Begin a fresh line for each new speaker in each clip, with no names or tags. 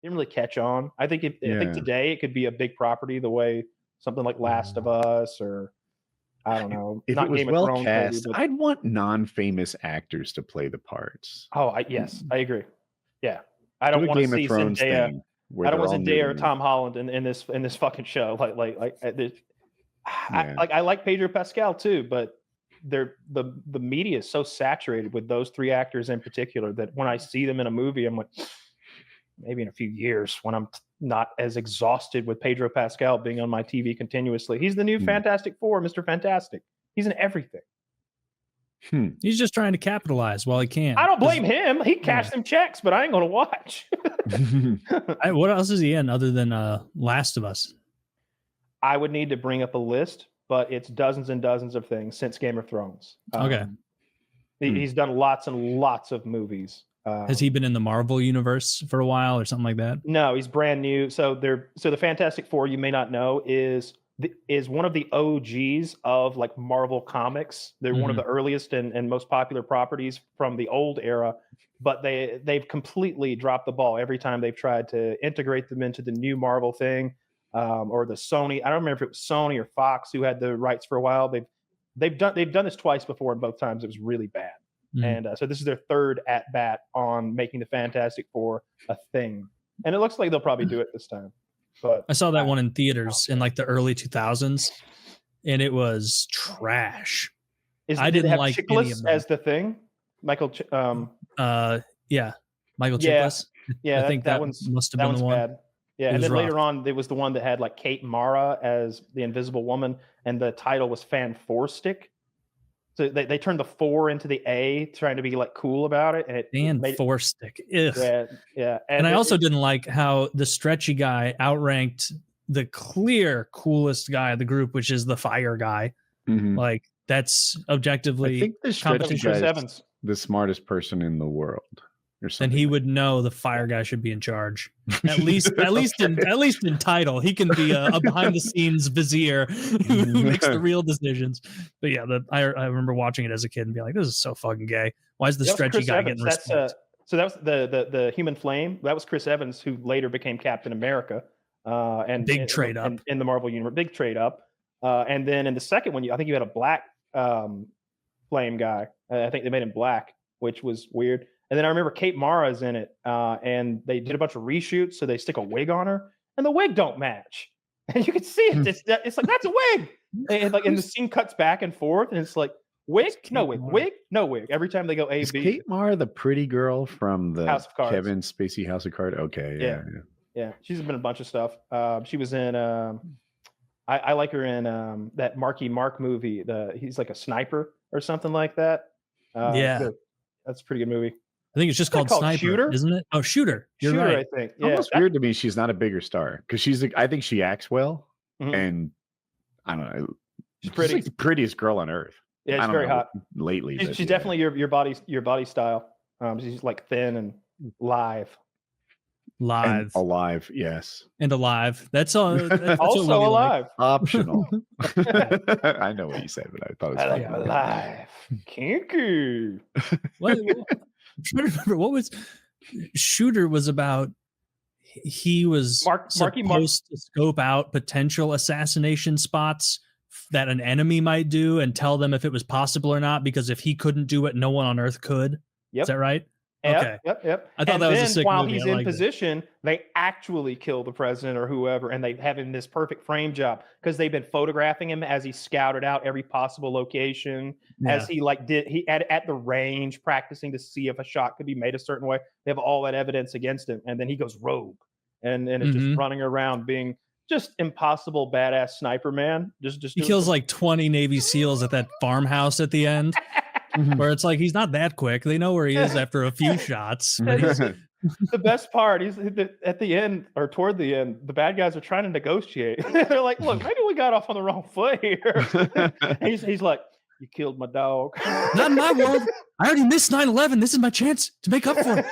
didn't really catch on. I think today it could be a big property the way something like Last of Us or I don't know.
If
not
it was
Game of
well
Thrones,
cast,
maybe, but...
I'd want non-famous actors to play the parts.
Oh, yes, I agree. Yeah, I don't want to see Zendaya. I don't want Zendaya or Tom Holland in this fucking show. I like Pedro Pascal too, but the media is so saturated with those three actors in particular that when I see them in a movie, I'm like, maybe in a few years when I'm not as exhausted with Pedro Pascal being on my TV continuously. He's the new Fantastic Four, Mr. Fantastic. He's in everything.
He's just trying to capitalize while he can.
I don't blame him. He cashed them checks, but I ain't going to watch.
What else is he in other than Last of Us?
I would need to bring up a list, but it's dozens and dozens of things since Game of Thrones.
Okay.
He's done lots and lots of movies.
Has he been in the Marvel universe for a while or something like that?
No, he's brand new. So the Fantastic Four, you may not know, is one of the OGs of like Marvel comics. They're one of the earliest and most popular properties from the old era, but they've completely dropped the ball every time they've tried to integrate them into the new Marvel thing, or the Sony. I don't remember if it was Sony or Fox who had the rights for a while. They've done this twice before, and both times it was really bad. And so this is their third at bat on making the Fantastic Four a thing, and it looks like they'll probably do it this time. But
I saw that one in theaters in like the early 2000s, and it was trash. I didn't like any of them.
As the thing, Michael.
Michael Chiklis.
Yeah,
I think that must have been the one.
Bad. Yeah, and then later on, there was the one that had like Kate Mara as the Invisible Woman, and the title was Fan Four Stick. So they turned the 4 into the A, trying to be like cool about it, and it
Four Stick. Ugh.
Yeah.
And I also didn't like how the stretchy guy outranked the clear coolest guy of the group, which is the fire guy. Like that's objectively.
I think the stretchy guy is the smartest person in the world.
Then he would know the fire guy should be in charge. At least in title, he can be a behind the scenes vizier who makes the real decisions. But yeah, I remember watching it as a kid and being like, "This is so fucking gay. Why is the stretchy guy getting respect?"
So that was the Human Flame. That was Chris Evans, who later became Captain America. And
big trade up
in the Marvel universe. Big trade up. And then in the second one, I think you had a black flame guy. I think they made him black, which was weird. And then I remember Kate Mara's in it, and they did a bunch of reshoots, so they stick a wig on her, and the wig don't match. And you can see it. It's like, that's a wig. And the scene cuts back and forth, and it's like, wig, no wig, wig, no wig. Every time they go A, B.
Kate Mara the pretty girl from the
House of Cards.
Kevin Spacey House of Cards? Okay,
yeah. She's been in a bunch of stuff. She was in, I like her in that Marky Mark movie. He's like a sniper or something like that. That's a pretty good movie.
I think it's just called Sniper,
Shooter?
Isn't it? Oh, Shooter. You're right.
I think.
Yeah, almost weird to me she's not a bigger star because I think she acts well, and I don't know.
She's pretty.
Like the prettiest girl on earth.
Yeah, she's very hot
lately.
She's definitely your body style. She's like thin and live.
And
alive, yes.
And alive. That's all. That's
also alive.
Like. Optional. I know what you said, but I thought it was funny.
Alive. Kinky.
I'm trying to remember what was Shooter was about. He was supposed to scope out potential assassination spots that an enemy might do and tell them if it was possible or not, because if he couldn't do it, no one on Earth could.
Yep.
Is that right?
Okay.
Yep. I thought that was a sick
while
movie.
He's in position, they actually kill the president or whoever, and they have him this perfect frame job because they've been photographing him as he scouted out every possible location, as he at the range practicing to see if a shot could be made a certain way. They have all that evidence against him, and then he goes rogue, and it's just running around being just impossible badass sniper man. He
kills like 20 Navy SEALs at that farmhouse at the end. Where it's like he's not that quick. They know where he is after a few shots.
The best part is at the end or toward the end, the bad guys are trying to negotiate. They're like, "Look, maybe we got off on the wrong foot here." he's like, "You killed my dog."
Not in my world. I already missed 9/11. This is my chance to make up for it.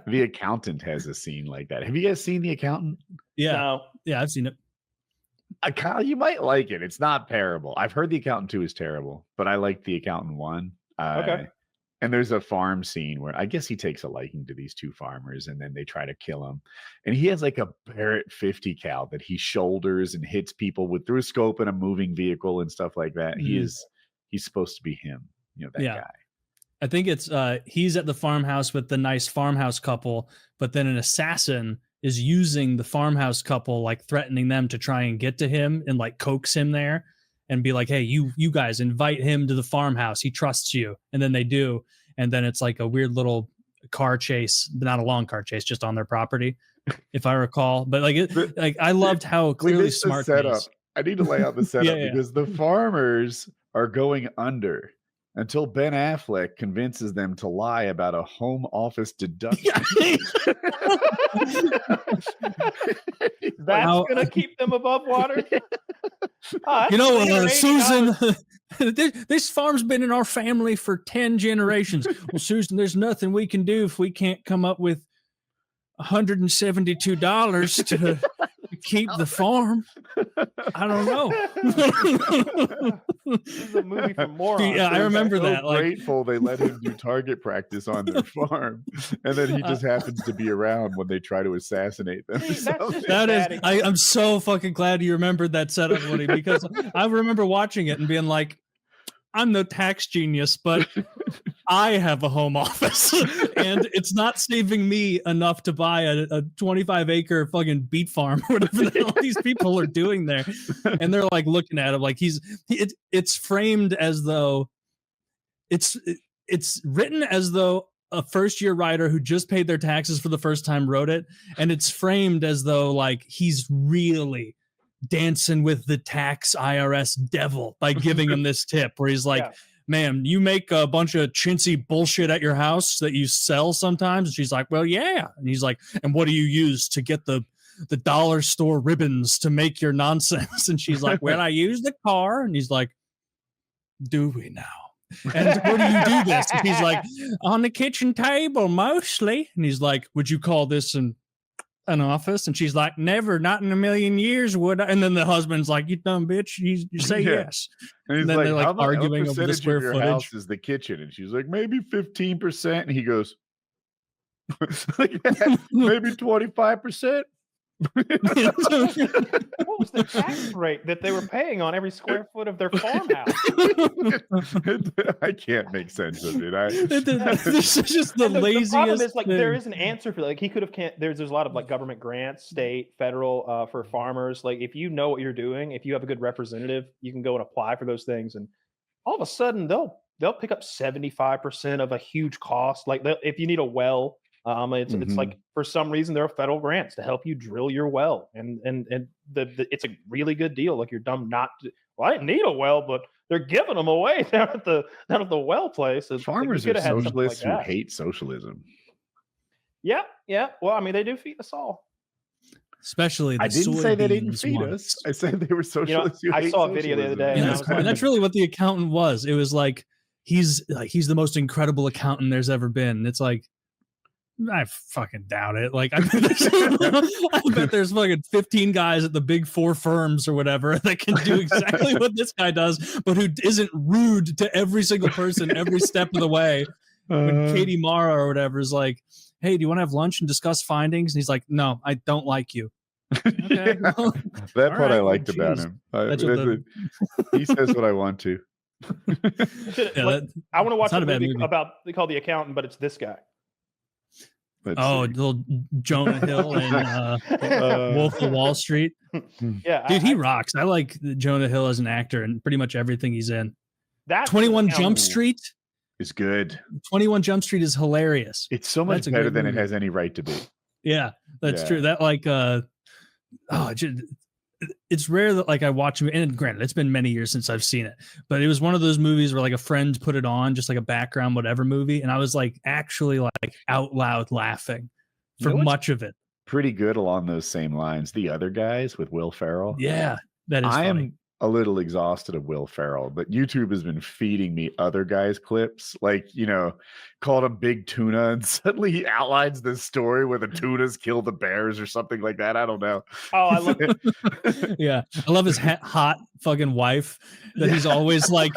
The Accountant has a scene like that. Have you guys seen The Accountant?
Yeah,
no.
Yeah, I've seen it.
Kyle, you might like it. It's not terrible. I've heard The Accountant 2 is terrible, but I like The Accountant 1.
Okay.
And there's a farm scene where I guess he takes a liking to these two farmers, and then they try to kill him. And he has like a Barrett 50 cal that he shoulders and hits people with through a scope in a moving vehicle and stuff like that. He's supposed to be him, that guy.
I think it's he's at the farmhouse with the nice farmhouse couple, but then an assassin is using the farmhouse couple, like threatening them to try and get to him and like coax him there and be like, hey, you guys invite him to the farmhouse. He trusts you. And then they do. And then it's like a weird little car chase, but not a long car chase, just on their property, if I recall. But like I loved how clearly smart
setup. I need to lay out the setup because the farmers are going under until Ben Affleck convinces them to lie about a home office deduction.
That's going to keep them above water.
Susan, this farm's been in our family for 10 generations. Well, Susan, there's nothing we can do if we can't come up with $172 to keep the farm. I don't know.
This is a movie for morons.
Yeah, I remember that.
Grateful they let him do target practice on their farm, and then he just happens to be around when they try to assassinate them.
I'm so fucking glad you remembered that setup, Woody, because I remember watching it and being like, I'm no tax genius, but I have a home office and it's not saving me enough to buy a 25-acre fucking beet farm or whatever the hell these people are doing there. And they're like looking at him like it's framed as though it's written as though a first-year writer who just paid their taxes for the first time wrote it. And it's framed as though like he's really dancing with the tax IRS devil by giving him this tip where he's like, ma'am, you make a bunch of chintzy bullshit at your house that you sell sometimes? And she's like, well, yeah. And he's like, and what do you use to get the dollar store ribbons to make your nonsense? And she's like, well, I use the car. And he's like, do we now? And where do you do this? And he's like, on the kitchen table mostly. And he's like, would you call this an office? And she's like, never, not in a million years would I. And then the husband's like, you dumb bitch, you say yes.
And then they're like arguing over the square footage. House is the kitchen, and she's like, maybe 15%. And he goes, maybe 25%.
What was the tax rate that they were paying on every square foot of their farmhouse?
I can't make sense of it.
This is just the laziest.
The problem is like there is an answer for like he could have there's a lot of like government grants, state, federal for farmers. Like if you know what you're doing, if you have a good representative, you can go and apply for those things, and all of a sudden they'll pick up 75% of a huge cost. Like if you need a well. It's like for some reason there are federal grants to help you drill your well, and it's a really good deal. Like you're dumb not to. Well, I didn't need a well, but they're giving them away down at the well place. It's
farmers are socialists who hate socialism.
Yeah. Well, I mean, they do feed us all.
Especially,
I didn't say they didn't feed us. I said they were socialists.
I saw a video the other day,
and that's really what the accountant was. It was like he's the most incredible accountant there's ever been. It's like, I fucking doubt it. Like, I bet there's fucking 15 guys at the big 4 firms or whatever that can do exactly what this guy does, but who isn't rude to every single person every step of the way. When Katie Mara or whatever is like, hey, do you want to have lunch and discuss findings? And he's like, no, I don't like you. Okay, well,
that's what I liked about him. He says what I want to.
I want to watch a movie they call The Accountant, but it's this guy.
Little Jonah Hill and Wolf of Wall Street.
Yeah,
dude, he rocks. I like Jonah Hill as an actor and pretty much everything he's in. 21 Jump Street
is good.
21 Jump Street is hilarious.
It's so much better than it has any right to be.
Yeah, that's true. That it's rare that like I watch it, and granted, it's been many years since I've seen it, but it was one of those movies where like a friend put it on, just like a background whatever movie, and I was like actually like out loud laughing for much of it.
Pretty good along those same lines. The Other Guys with Will Ferrell.
Yeah, that is funny.
a little exhausted of Will Ferrell, but YouTube has been feeding me other guys' clips, like, called him Big Tuna, and suddenly he outlines this story where the tunas kill the bears or something like that. I don't know.
Oh, I love it.
Yeah, I love his hot fucking wife that he's always like,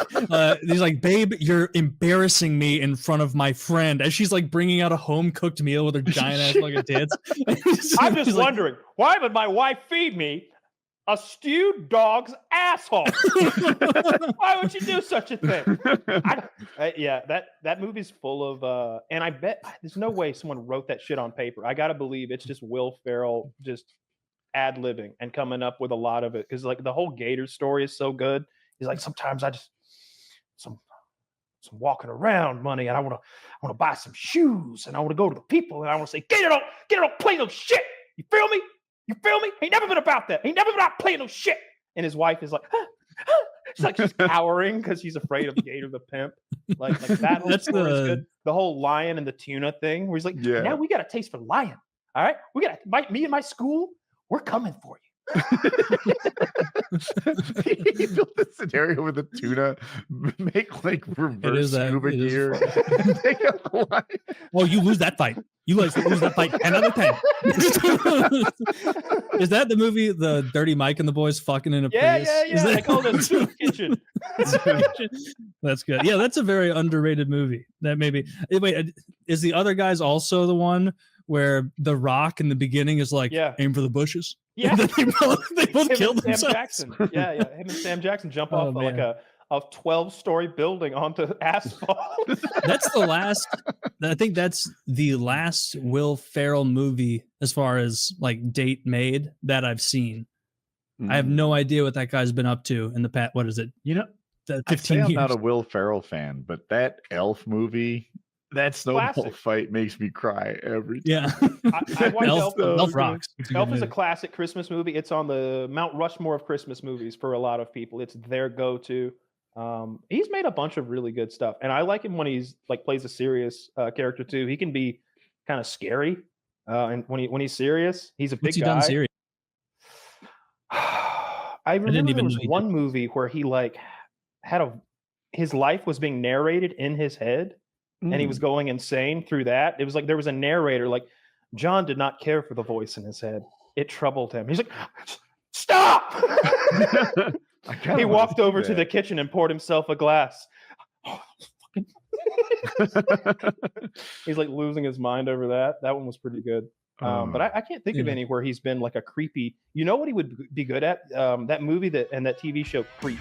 he's like, babe, you're embarrassing me in front of my friend, as she's like bringing out a home cooked meal with her giant ass fucking tits.
I'm just wondering, why would my wife feed me a stewed dog's asshole? Why would you do such a thing? That movie's full of, and I bet there's no way someone wrote that shit on paper. I gotta believe it's just Will Ferrell just ad-libbing and coming up with a lot of it, because like the whole Gator story is so good. He's like, sometimes I just some walking around money, and I want to buy some shoes, and I want to go to the people, and I want to say, Gator don't play no shit. You feel me? You feel me? Ain't never been about that. Ain't never been about playing no shit. And his wife is like, she's like, she's cowering because she's afraid of Gator the pimp. Like that whole story is good. The whole lion and the tuna thing, where he's like, now we got a taste for lion. All right, we got me and my school. We're coming for you.
He built this scenario with the tuna, make like reverse scuba gear.
Well, you lose that fight. You lose that fight 10 out of 10. Is that the movie, the Dirty Mike and the boys fucking in a Prius?
Yeah. I call it a soup kitchen.
That's good. Yeah, that's a very underrated movie. That maybe. Wait, is the other guys also the one where The Rock in the beginning is like, aim for the bushes?
Yeah.
they both killed themselves.
Sam Jackson. Yeah. Him and Sam Jackson jump off like a 12-story building onto asphalt.
That's the last. I think that's the last Will Ferrell movie as far as like date made that I've seen. I have no idea what that guy's been up to in the past. What is it? 15 years.
I'm not a Will Ferrell fan, but that Elf movie, that snowball fight makes me cry every time.
Yeah.
I watched
Elf rocks.
Elf is a classic Christmas movie. It's on the Mount Rushmore of Christmas movies for a lot of people. It's their go-to. He's made a bunch of really good stuff, and I like him when he's like plays a serious character too. He can be kind of scary, and when he's serious, he's a big guy. Done serious? I remember there was one movie where he like had his life was being narrated in his head, and he was going insane through that. It was like there was a narrator. Like John did not care for the voice in his head. It troubled him. He's like, stop. He walked over to the kitchen and poured himself a glass. He's like losing his mind over that. That one was pretty good. But I can't think of anywhere he's been like a creepy. You know what he would be good at? That movie and that TV show Creep.